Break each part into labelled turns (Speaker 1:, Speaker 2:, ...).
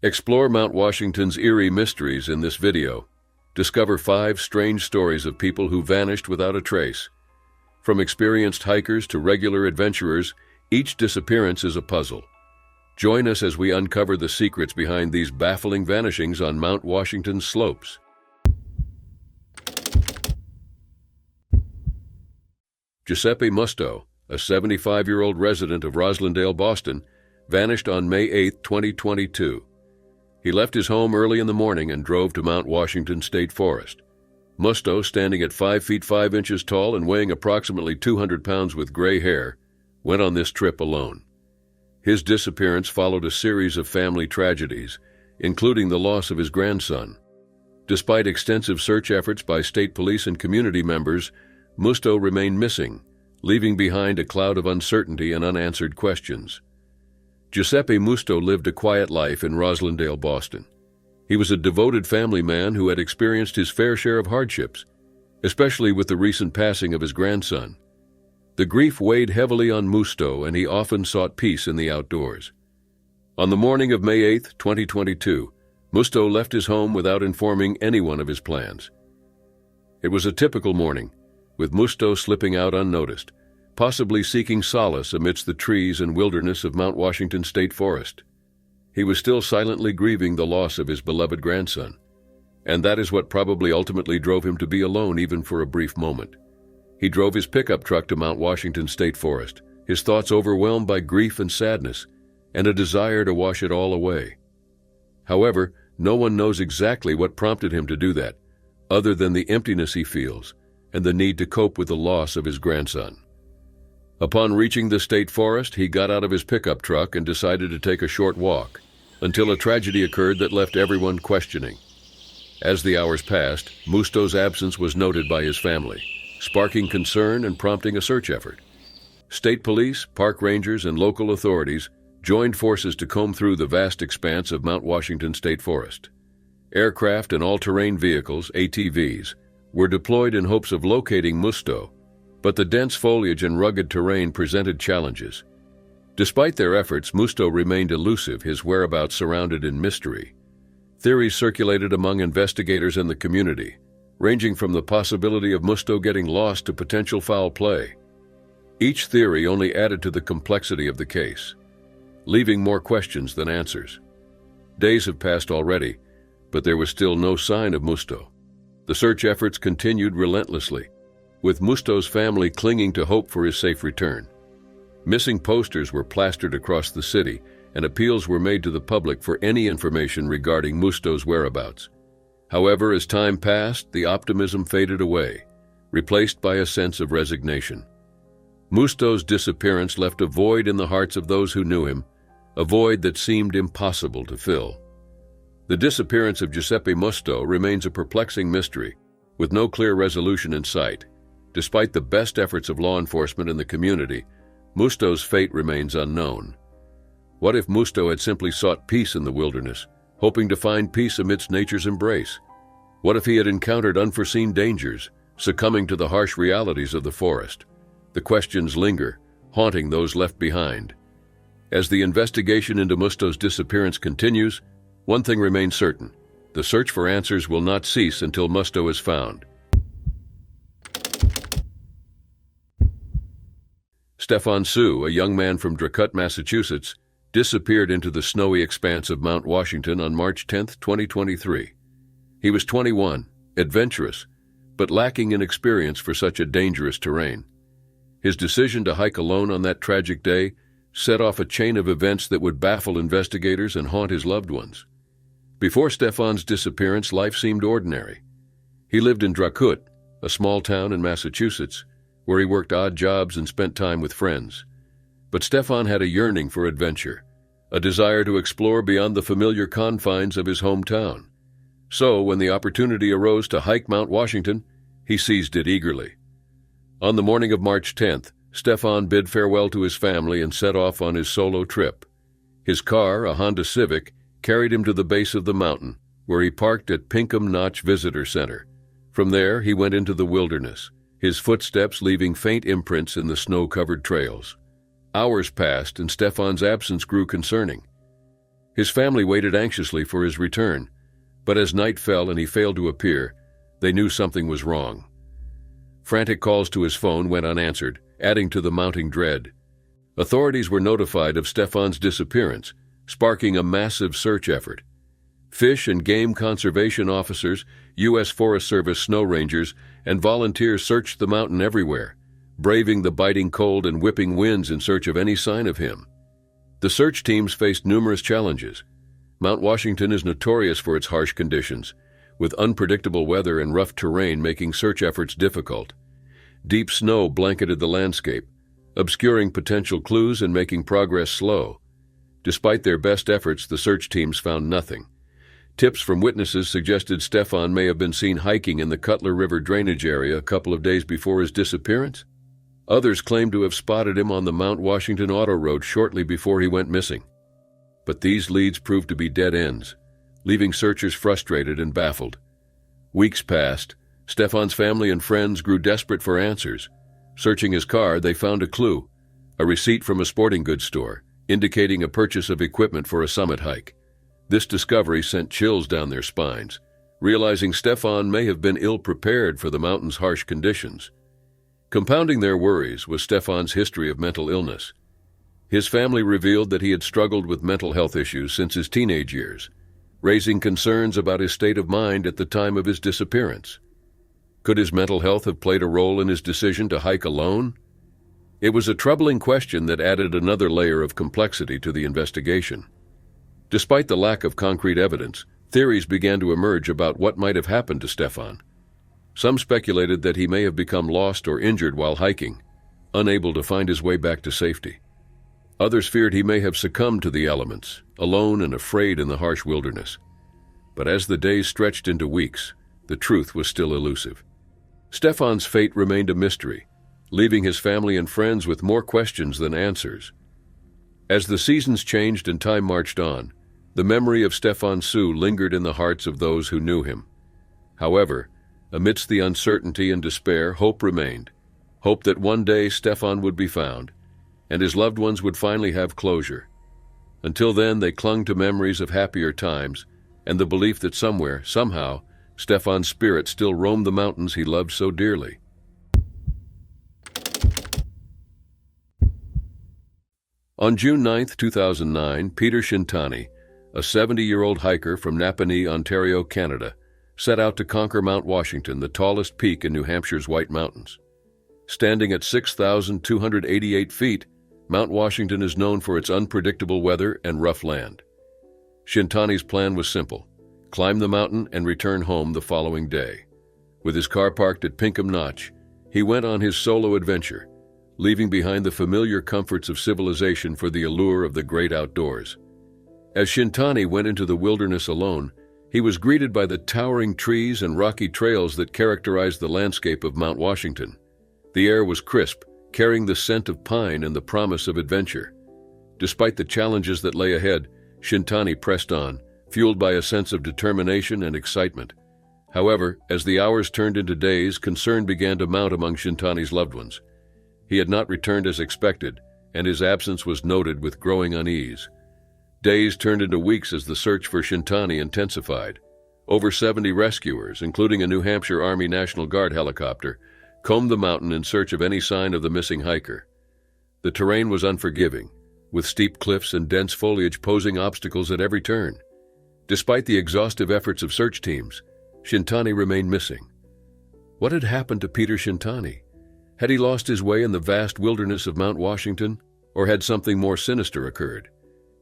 Speaker 1: Explore Mount Washington's eerie mysteries in this video. Discover 5 strange stories of people who vanished without a trace. From experienced hikers to regular adventurers, each disappearance is a puzzle. Join us as we uncover the secrets behind these baffling vanishings on Mount Washington's slopes. Giuseppe Musto, a 75-year-old resident of Roslindale, Boston, vanished on May 8, 2022. He left his home early in the morning and drove to Mount Washington State Forest. Musto, standing at 5 feet 5 inches tall and weighing approximately 200 pounds with gray hair, went on this trip alone. His disappearance followed a series of family tragedies, including the loss of his grandson. Despite extensive search efforts by state police and community members, Musto remained missing, leaving behind a cloud of uncertainty and unanswered questions. Giuseppe Musto lived a quiet life in Roslindale, Boston. He was a devoted family man who had experienced his fair share of hardships, especially with the recent passing of his grandson. The grief weighed heavily on Musto, and he often sought peace in the outdoors. On the morning of May 8, 2022, Musto left his home without informing anyone of his plans. It was a typical morning, with Musto slipping out unnoticed, possibly seeking solace amidst the trees and wilderness of Mount Washington State Forest. He was still silently grieving the loss of his beloved grandson, and that is what probably ultimately drove him to be alone even for a brief moment. He drove his pickup truck to Mount Washington State Forest, his thoughts overwhelmed by grief and sadness, and a desire to wash it all away. However, no one knows exactly what prompted him to do that, other than the emptiness he feels and the need to cope with the loss of his grandson. Upon reaching the state forest, he got out of his pickup truck and decided to take a short walk, until a tragedy occurred that left everyone questioning. As the hours passed, Musto's absence was noted by his family, sparking concern and prompting a search effort. State police, park rangers, and local authorities joined forces to comb through the vast expanse of Mount Washington State Forest. Aircraft and all-terrain vehicles, ATVs, were deployed in hopes of locating Musto, but the dense foliage and rugged terrain presented challenges. Despite their efforts, Musto remained elusive, his whereabouts surrounded in mystery. Theories circulated among investigators and the community, ranging from the possibility of Musto getting lost to potential foul play. Each theory only added to the complexity of the case, leaving more questions than answers. Days have passed already, but there was still no sign of Musto. The search efforts continued relentlessly, with Musto's family clinging to hope for his safe return. Missing posters were plastered across the city, and appeals were made to the public for any information regarding Musto's whereabouts. However, as time passed, the optimism faded away, replaced by a sense of resignation. Musto's disappearance left a void in the hearts of those who knew him, a void that seemed impossible to fill. The disappearance of Giuseppe Musto remains a perplexing mystery, with no clear resolution in sight. Despite the best efforts of law enforcement and the community, Musto's fate remains unknown. What if Musto had simply sought peace in the wilderness, hoping to find peace amidst nature's embrace? What if he had encountered unforeseen dangers, succumbing to the harsh realities of the forest? The questions linger, haunting those left behind. As the investigation into Musto's disappearance continues, one thing remains certain: the search for answers will not cease until Musto is found. Stefan Sue, a young man from Dracut, Massachusetts, disappeared into the snowy expanse of Mount Washington on March 10, 2023. He was 21, adventurous, but lacking in experience for such a dangerous terrain. His decision to hike alone on that tragic day set off a chain of events that would baffle investigators and haunt his loved ones. Before Stefan's disappearance, life seemed ordinary. He lived in Dracut, a small town in Massachusetts, where he worked odd jobs and spent time with friends. But Stefan had a yearning for adventure, a desire to explore beyond the familiar confines of his hometown. So, when the opportunity arose to hike Mount Washington, he seized it eagerly. On the morning of March 10th, Stefan bid farewell to his family and set off on his solo trip. His car, a Honda Civic, carried him to the base of the mountain, where he parked at Pinkham Notch Visitor Center. From there, he went into the wilderness, his footsteps leaving faint imprints in the snow-covered trails. Hours passed, and Stefan's absence grew concerning. His family waited anxiously for his return, but as night fell and he failed to appear, they knew something was wrong. Frantic calls to his phone went unanswered, adding to the mounting dread. Authorities were notified of Stefan's disappearance, sparking a massive search effort. Fish and game conservation officers, U.S. Forest Service snow rangers, and volunteers searched the mountain everywhere, braving the biting cold and whipping winds in search of any sign of him. The search teams faced numerous challenges. Mount Washington is notorious for its harsh conditions, with unpredictable weather and rough terrain making search efforts difficult. Deep snow blanketed the landscape, obscuring potential clues and making progress slow. Despite their best efforts, the search teams found nothing. Tips from witnesses suggested Stefan may have been seen hiking in the Cutler River drainage area a couple of days before his disappearance. Others claimed to have spotted him on the Mount Washington Auto Road shortly before he went missing. But these leads proved to be dead ends, leaving searchers frustrated and baffled. Weeks passed. Stefan's family and friends grew desperate for answers. Searching his car, they found a clue, a receipt from a sporting goods store, indicating a purchase of equipment for a summit hike. This discovery sent chills down their spines, realizing Stefan may have been ill-prepared for the mountain's harsh conditions. Compounding their worries was Stefan's history of mental illness. His family revealed that he had struggled with mental health issues since his teenage years, raising concerns about his state of mind at the time of his disappearance. Could his mental health have played a role in his decision to hike alone? It was a troubling question that added another layer of complexity to the investigation. Despite the lack of concrete evidence, theories began to emerge about what might have happened to Stefan. Some speculated that he may have become lost or injured while hiking, unable to find his way back to safety. Others feared he may have succumbed to the elements, alone and afraid in the harsh wilderness. But as the days stretched into weeks, the truth was still elusive. Stefan's fate remained a mystery, leaving his family and friends with more questions than answers. As the seasons changed and time marched on, the memory of Stefan Sue lingered in the hearts of those who knew him. However, amidst the uncertainty and despair, hope remained. Hope that one day Stefan would be found, and his loved ones would finally have closure. Until then, they clung to memories of happier times and the belief that somewhere, somehow, Stefan's spirit still roamed the mountains he loved so dearly. On June 9, 2009, Peter Shintani, a 70-year-old hiker from Napanee, Ontario, Canada, set out to conquer Mount Washington, the tallest peak in New Hampshire's White Mountains. Standing at 6,288 feet, Mount Washington is known for its unpredictable weather and rough land. Shintani's plan was simple: climb the mountain and return home the following day. With his car parked at Pinkham Notch, he went on his solo adventure, leaving behind the familiar comforts of civilization for the allure of the great outdoors. As Shintani went into the wilderness alone, he was greeted by the towering trees and rocky trails that characterized the landscape of Mount Washington. The air was crisp, carrying the scent of pine and the promise of adventure. Despite the challenges that lay ahead, Shintani pressed on, fueled by a sense of determination and excitement. However, as the hours turned into days, concern began to mount among Shintani's loved ones. He had not returned as expected, and his absence was noted with growing unease. Days turned into weeks as the search for Shintani intensified. Over 70 rescuers, including a New Hampshire Army National Guard helicopter, combed the mountain in search of any sign of the missing hiker. The terrain was unforgiving, with steep cliffs and dense foliage posing obstacles at every turn. Despite the exhaustive efforts of search teams, Shintani remained missing. What had happened to Peter Shintani? Had he lost his way in the vast wilderness of Mount Washington, or had something more sinister occurred?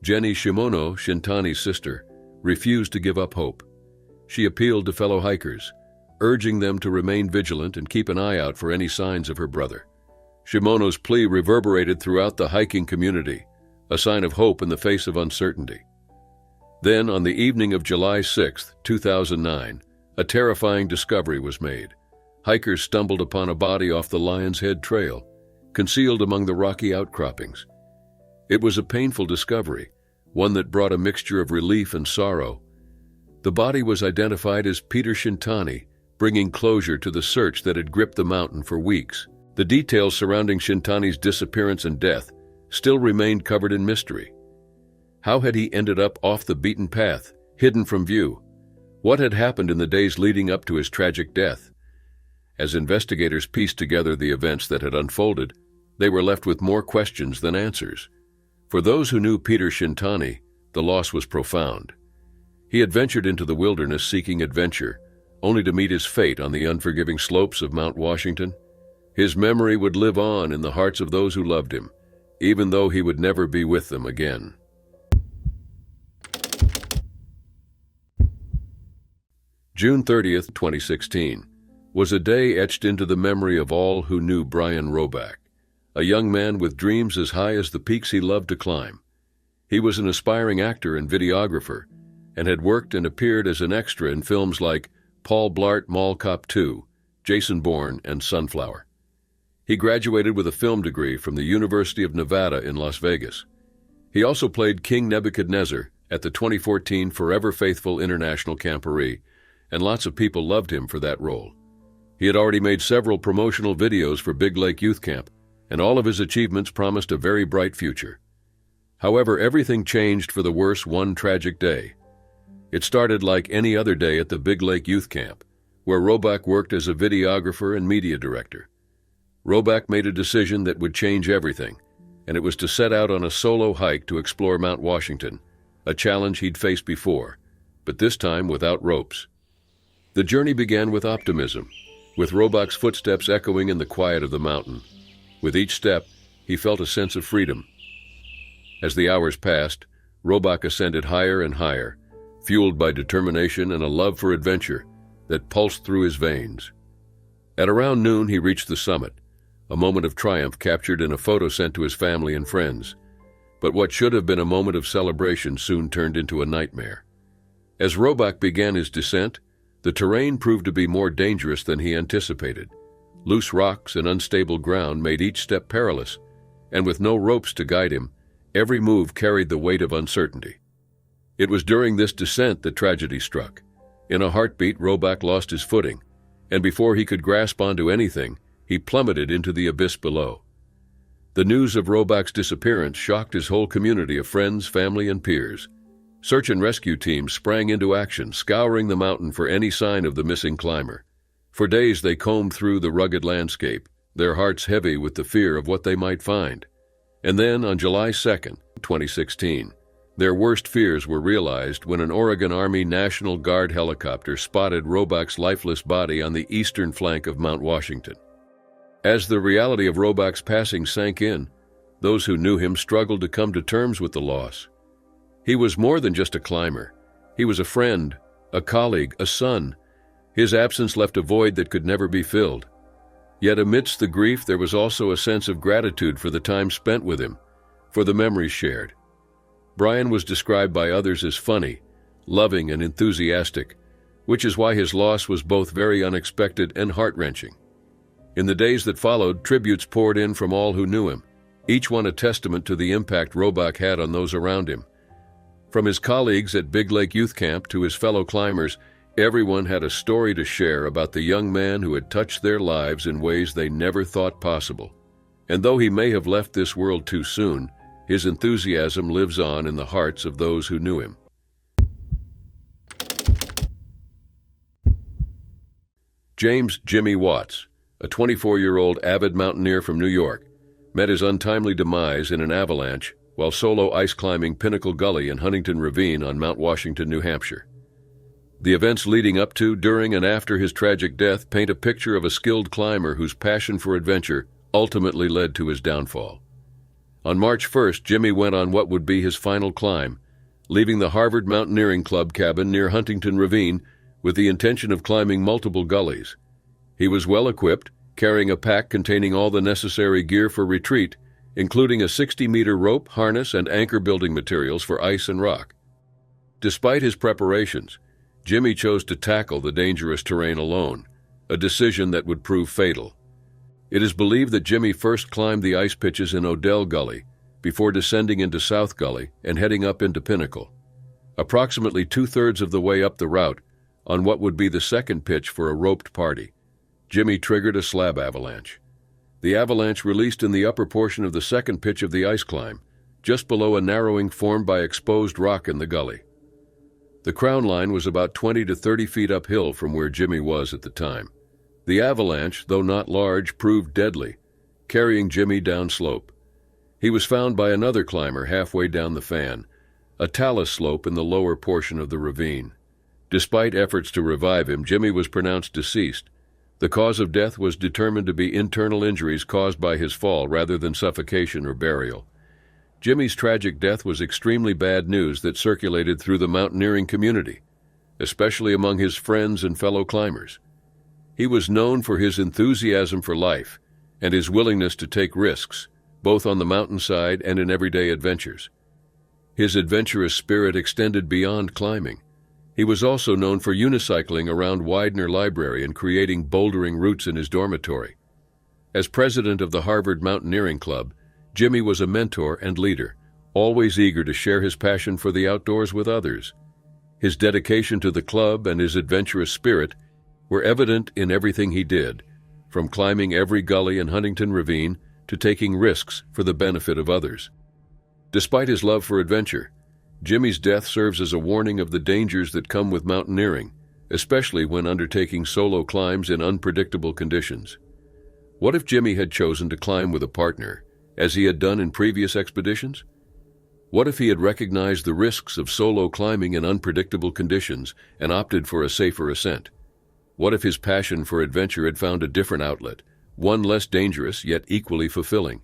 Speaker 1: Jenny Shimono, Shintani's sister, refused to give up hope. She appealed to fellow hikers, urging them to remain vigilant and keep an eye out for any signs of her brother. Shimono's plea reverberated throughout the hiking community, a sign of hope in the face of uncertainty. Then, on the evening of July 6, 2009, a terrifying discovery was made. Hikers stumbled upon a body off the Lion's Head Trail, concealed among the rocky outcroppings. It was a painful discovery, one that brought a mixture of relief and sorrow. The body was identified as Peter Shintani, bringing closure to the search that had gripped the mountain for weeks. The details surrounding Shintani's disappearance and death still remained covered in mystery. How had he ended up off the beaten path, hidden from view? What had happened in the days leading up to his tragic death? As investigators pieced together the events that had unfolded, they were left with more questions than answers. For those who knew Peter Shintani, the loss was profound. He had ventured into the wilderness seeking adventure, only to meet his fate on the unforgiving slopes of Mount Washington. His memory would live on in the hearts of those who loved him, even though he would never be with them again. June 30th, 2016, was a day etched into the memory of all who knew Brian Roback, a young man with dreams as high as the peaks he loved to climb. He was an aspiring actor and videographer, and had worked and appeared as an extra in films like Paul Blart Mall Cop 2, Jason Bourne, and Sunflower. He graduated with a film degree from the University of Nevada in Las Vegas. He also played King Nebuchadnezzar at the 2014 Forever Faithful International Camporee, and lots of people loved him for that role. He had already made several promotional videos for Big Lake Youth Camp, and all of his achievements promised a very bright future. However, everything changed for the worse one tragic day. It started like any other day at the Big Lake Youth Camp, where Roback worked as a videographer and media director. Roback made a decision that would change everything, and it was to set out on a solo hike to explore Mount Washington, a challenge he'd faced before, but this time without ropes. The journey began with optimism, with Roback's footsteps echoing in the quiet of the mountain. With each step, he felt a sense of freedom. As the hours passed, Roback ascended higher and higher, fueled by determination and a love for adventure that pulsed through his veins. At around noon, he reached the summit, a moment of triumph captured in a photo sent to his family and friends. But what should have been a moment of celebration soon turned into a nightmare. As Roback began his descent, the terrain proved to be more dangerous than he anticipated. Loose rocks and unstable ground made each step perilous, and with no ropes to guide him, every move carried the weight of uncertainty. It was during this descent that tragedy struck. In a heartbeat, Roback lost his footing, and before he could grasp onto anything, he plummeted into the abyss below. The news of Roback's disappearance shocked his whole community of friends, family, and peers. Search and rescue teams sprang into action, scouring the mountain for any sign of the missing climber. For days they combed through the rugged landscape, their hearts heavy with the fear of what they might find. And then, on July 2nd, 2016, their worst fears were realized when an Oregon Army National Guard helicopter spotted Roback's lifeless body on the eastern flank of Mount Washington. As the reality of Roback's passing sank in, those who knew him struggled to come to terms with the loss. He was more than just a climber. He was a friend, a colleague, a son. His absence left a void that could never be filled. Yet amidst the grief, there was also a sense of gratitude for the time spent with him, for the memories shared. Brian was described by others as funny, loving, and enthusiastic, which is why his loss was both very unexpected and heart-wrenching. In the days that followed, tributes poured in from all who knew him, each one a testament to the impact Roback had on those around him. From his colleagues at Big Lake Youth Camp to his fellow climbers, everyone had a story to share about the young man who had touched their lives in ways they never thought possible. And though he may have left this world too soon, his enthusiasm lives on in the hearts of those who knew him. James "Jimmy" Watts, a 24-year-old avid mountaineer from New York, met his untimely demise in an avalanche while solo ice-climbing Pinnacle Gully in Huntington Ravine on Mount Washington, New Hampshire. The events leading up to, during, and after his tragic death paint a picture of a skilled climber whose passion for adventure ultimately led to his downfall. On March 1st, Jimmy went on what would be his final climb, leaving the Harvard Mountaineering Club cabin near Huntington Ravine with the intention of climbing multiple gullies. He was well equipped, carrying a pack containing all the necessary gear for retreat, including a 60-meter rope, harness, and anchor building materials for ice and rock. Despite his preparations, Jimmy chose to tackle the dangerous terrain alone, a decision that would prove fatal. It is believed that Jimmy first climbed the ice pitches in Odell Gully before descending into South Gully and heading up into Pinnacle. Approximately two-thirds of the way up the route, on what would be the second pitch for a roped party, Jimmy triggered a slab avalanche. The avalanche released in the upper portion of the second pitch of the ice climb, just below a narrowing formed by exposed rock in the gully. The crown line was about 20 to 30 feet uphill from where Jimmy was at the time. The avalanche, though not large, proved deadly, carrying Jimmy downslope. He was found by another climber halfway down the fan, a talus slope in the lower portion of the ravine. Despite efforts to revive him, Jimmy was pronounced deceased. The cause of death was determined to be internal injuries caused by his fall rather than suffocation or burial. Jimmy's tragic death was extremely bad news that circulated through the mountaineering community, especially among his friends and fellow climbers. He was known for his enthusiasm for life and his willingness to take risks, both on the mountainside and in everyday adventures. His adventurous spirit extended beyond climbing. He was also known for unicycling around Widener Library and creating bouldering routes in his dormitory. As president of the Harvard Mountaineering Club, Jimmy was a mentor and leader, always eager to share his passion for the outdoors with others. His dedication to the club and his adventurous spirit were evident in everything he did, from climbing every gully in Huntington Ravine to taking risks for the benefit of others. Despite his love for adventure, Jimmy's death serves as a warning of the dangers that come with mountaineering, especially when undertaking solo climbs in unpredictable conditions. What if Jimmy had chosen to climb with a partner, as he had done in previous expeditions? What if he had recognized the risks of solo climbing in unpredictable conditions and opted for a safer ascent? What if his passion for adventure had found a different outlet, one less dangerous yet equally fulfilling?